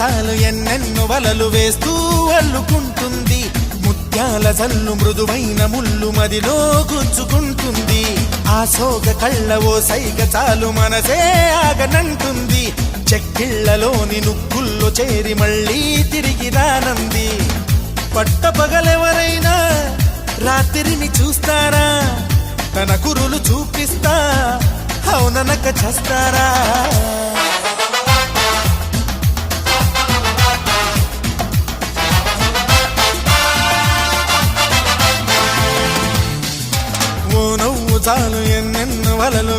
చాలు ఎన్నెన్నో వలలు వేస్తూ అల్లుకుంటుంది. ముత్యాల జల్లు మృదువైన ముళ్ళు మదిలో గుచ్చుకుంటుంది. ఆ సోగ కళ్ళ ఓ సైగ చాలు మనసే ఆగనంటుంది. చెక్కిళ్లలోని నుక్కుల్లో చేరి మళ్ళీ తిరిగి రానంది. పట్టపగలెవరైనా రాత్రిని చూస్తారా, తన కురులు చూపిస్తా అవుననక చేస్తారా. ఓ నవ్వు చాలు ఎన్నెన్నో వలలు